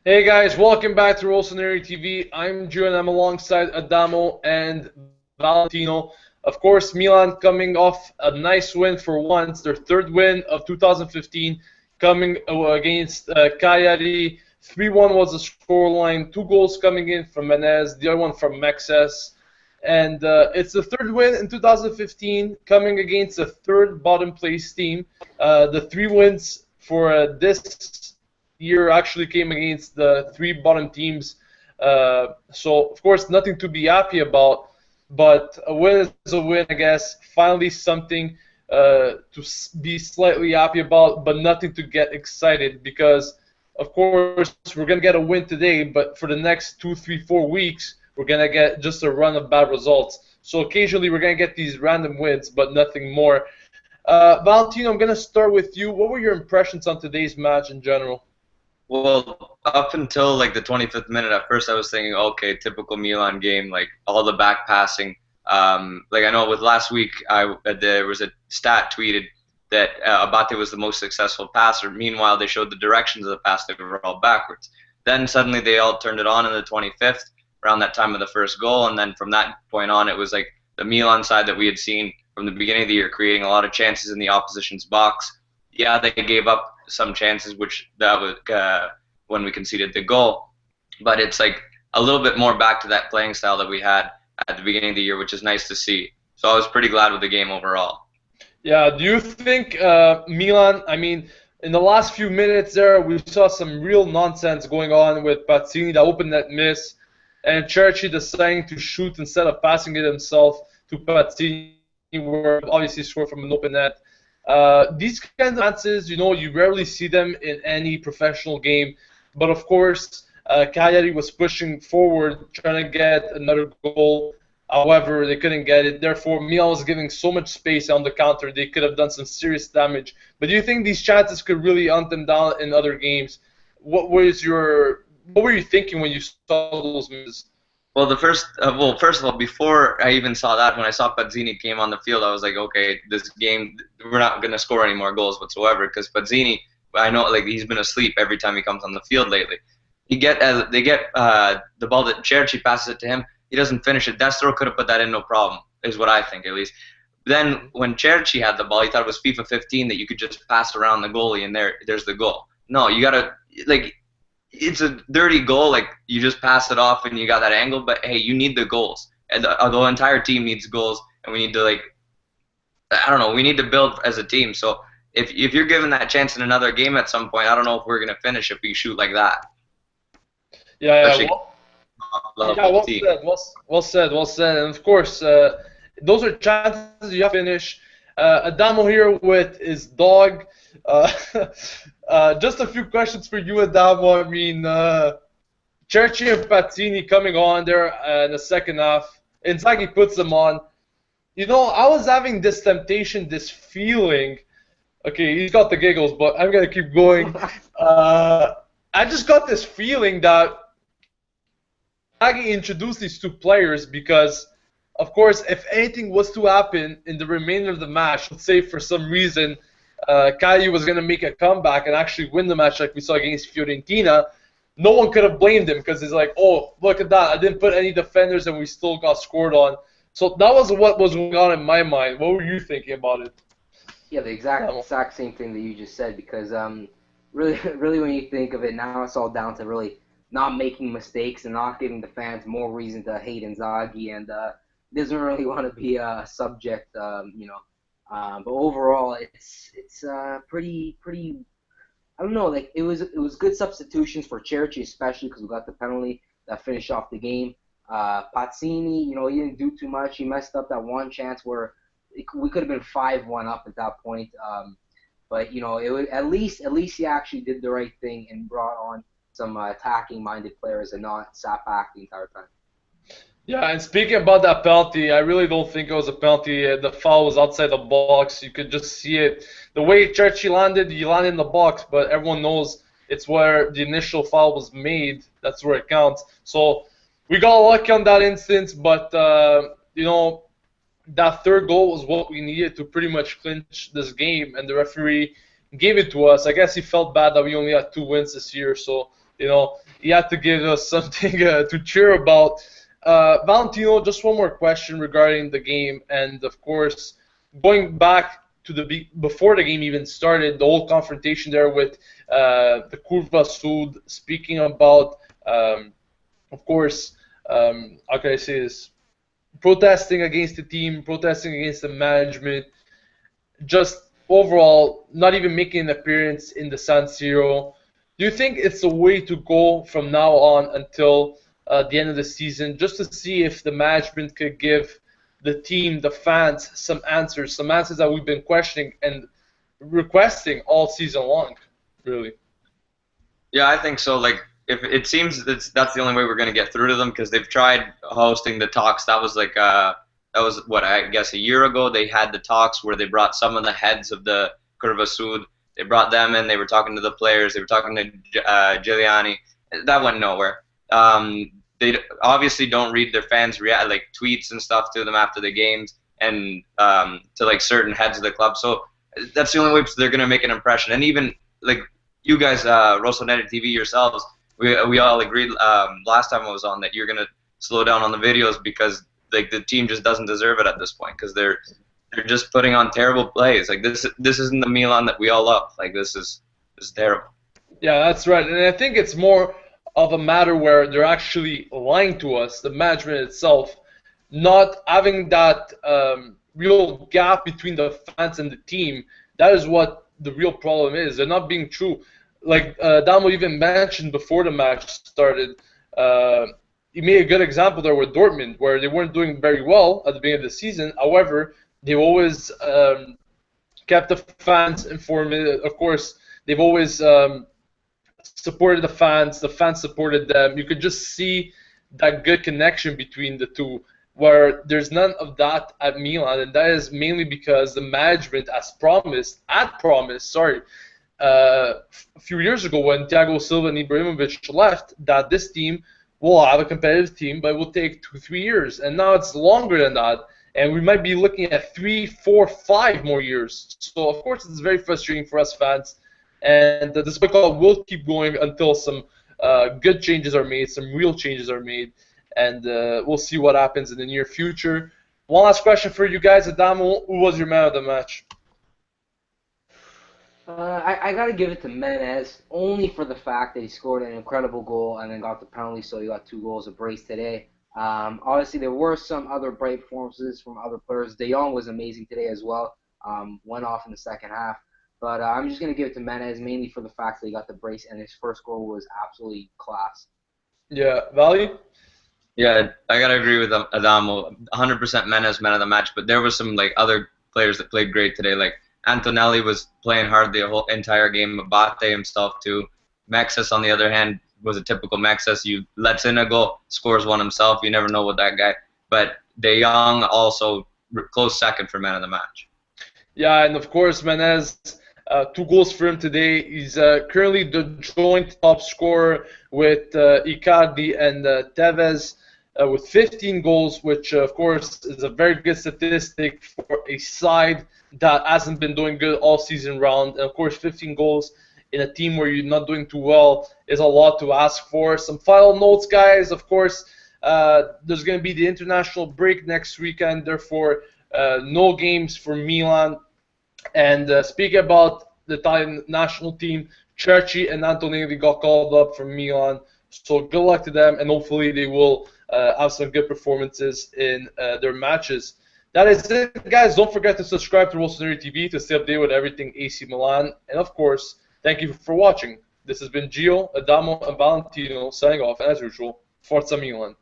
Hey guys, welcome back to Rossoneri TV. I'm Drew and I'm alongside Adamo and Valentino. Of course, Milan coming off a nice win for once, their third win of 2015, coming against Cagliari. 3-1 was the scoreline, two goals coming in from Menez, the other one from Mexes. And it's the third win in 2015, coming against a third bottom place team. The three wins for this year actually came against the three bottom teams. So, of course, nothing to be happy about, but a win is a win, I guess. Finally, something to be slightly happy about, but nothing to get excited because, of course, we're going to get a win today, but for the next 2, 3, 4 weeks, we're going to get just a run of bad results. So occasionally we're going to get these random wins, but nothing more. Valentino, I'm going to start with you. What were your impressions on today's match in general? Well, up until like the 25th minute, at first I was thinking, okay, typical Milan game, like all the back passing. Like I know with last week, there was a stat tweeted that Abate was the most successful passer. Meanwhile, they showed the directions of the pass; they were all backwards. Then suddenly they all turned it on in the 25th, around that time of the first goal, and then from that point on, it was like the Milan side that we had seen from the beginning of the year, creating a lot of chances in the opposition's box. Yeah, they gave up some chances, which that was when we conceded the goal. But it's like a little bit more back to that playing style that we had at the beginning of the year, which is nice to see. So I was pretty glad with the game overall. Yeah, do you think Milan, I mean, in the last few minutes there, we saw some real nonsense going on with Pazzini, that open net miss, and Cherchi deciding to shoot instead of passing it himself to Pazzini, where obviously scored from an open net. These kinds of chances, you rarely see them in any professional game. But of course, Cagliari was pushing forward, trying to get another goal. However, they couldn't get it. Therefore, Milan was giving so much space on the counter, they could have done some serious damage. But do you think these chances could really hunt them down in other games? What were you thinking when you saw those misses? Well, first of all, before I even saw that, when I saw Pazzini came on the field, I was like, okay, this game we're not gonna score any more goals whatsoever because Pazzini, I know like he's been asleep every time he comes on the field lately. They get the ball that Cherchi passes it to him. He doesn't finish it. Destro could have put that in no problem, is what I think at least. Then when Cherchi had the ball, he thought it was FIFA 15 that you could just pass around the goalie and there's the goal. No, you gotta like it's a dirty goal. Like you just pass it off and you got that angle. But hey, you need the goals, and the entire team needs goals, and we need to like I don't know, we need to build as a team. So if you're given that chance in another game at some point, I don't know if we're gonna finish if we shoot like that. Yeah, Especially yeah, level well team. said, well said, well said. And of course, those are chances you have to finish. Adamo here with his dog. Uh, just a few questions for you, Adamo. I mean, Cerci and Pazzini coming on there in the second half. Inzaghi puts them on. I was having this temptation, this feeling. Okay, he's got the giggles, but I'm gonna keep going. I just got this feeling that Nagy introduced these two players because, of course, if anything was to happen in the remainder of the match, let's say for some reason Cagliari was going to make a comeback and actually win the match like we saw against Fiorentina, no one could have blamed him because he's like, oh, look at that, I didn't put any defenders and we still got scored on. So that was what was going on in my mind. What were you thinking about it? Yeah, the exact same thing that you just said because really really when you think of it now it's all down to really not making mistakes and not giving the fans more reason to hate Inzaghi and doesn't really want to be a subject but overall it's pretty I don't know, like it was good substitutions for Cherchi, especially because we got the penalty that finished off the game. Pazzini, he didn't do too much. He messed up that one chance where we could have been 5-1 up at that point. But it was, at least he actually did the right thing and brought on some attacking-minded players and not sat back the entire time. Yeah, and speaking about that penalty, I really don't think it was a penalty. The foul was outside the box. You could just see it. The way Churchy landed, he landed in the box, but everyone knows it's where the initial foul was made. That's where it counts. So we got lucky on that instance, but, that third goal was what we needed to pretty much clinch this game, and the referee gave it to us. I guess he felt bad that we only had 2 wins this year, so he had to give us something to cheer about. Valentino, just one more question regarding the game, and of course, going back to before the game even started, the whole confrontation there with the Curva Sud, speaking about, of course, how can I say this? Protesting against the team, protesting against the management, just overall not even making an appearance in the San Siro. Do you think it's a way to go from now on until the end of the season, just to see if the management could give the team, the fans, some answers that we've been questioning and requesting all season long, really? Yeah, I think so. Like, if it seems that's the only way we're gonna get through to them because they've tried hosting the talks. That was like that was what I guess a year ago. They had the talks where they brought some of the heads of the Curva Sud. They brought them in. They were talking to the players. They were talking to Giuliani. That went nowhere. They obviously don't read their fans' like tweets and stuff to them after the games and to like certain heads of the club. So that's the only way they're gonna make an impression. And even like you guys, Rossoneri TV yourselves, we all agreed last time I was on that you're gonna slow down on the videos because like the team just doesn't deserve it at this point because they're just putting on terrible plays. Like this isn't the Milan that we all love. Like this is terrible. Yeah, that's right. And I think it's more of a matter where they're actually lying to us, the management itself, not having that real gap between the fans and the team. That is what the real problem is. They're not being true. Like Adamo even mentioned before the match started, he made a good example there with Dortmund, where they weren't doing very well at the beginning of the season. However, they always kept the fans informed. Of course, they've always supported the fans supported them. You could just see that good connection between the two, where there's none of that at Milan, and that is mainly because the management had promised, a few years ago when Thiago Silva and Ibrahimovic left, that this team will have a competitive team, but it will take 2-3 years, and now it's longer than that, and we might be looking at 3, 4, 5 more years. So of course it's very frustrating for us fans. And this boycott will keep going until some good changes are made, some real changes are made, and we'll see what happens in the near future. One last question for you guys, Adamo. Who was your man of the match? I got to give it to Menez, only for the fact that he scored an incredible goal and then got the penalty, so he got 2 goals of brace today. Obviously, there were some other bright performances from other players. De Jong was amazing today as well. Went off in the second half. But I'm just going to give it to Menez, mainly for the fact that he got the brace, and his first goal was absolutely class. Yeah, Valley? Yeah, I gotta agree with Adamo. 100% Menez man of the match, but there was some like other players that played great today. Like Antonelli was playing hard the whole entire game. Abate himself too. Mexes on the other hand was a typical Mexes. You lets in a goal, scores one himself. You never know with that guy. But De Jong also close second for man of the match. Yeah, and of course Menez. 2 goals for him today. He's currently the joint top scorer with Icardi and Tevez with 15 goals, which of course is a very good statistic for a side that hasn't been doing good all season round. And of course 15 goals in a team where you're not doing too well is a lot to ask for. Some final notes, guys. Of course, there's going to be the international break next weekend, therefore no games for Milan. And speaking about the Italian national team, Cerci and Antonelli got called up from Milan. So good luck to them, and hopefully they will have some good performances in their matches. That is it, guys. Don't forget to subscribe to Rossoneri TV to stay updated with everything AC Milan. And of course, thank you for watching. This has been Gio, Adamo, and Valentino signing off, and as usual, Forza Milan.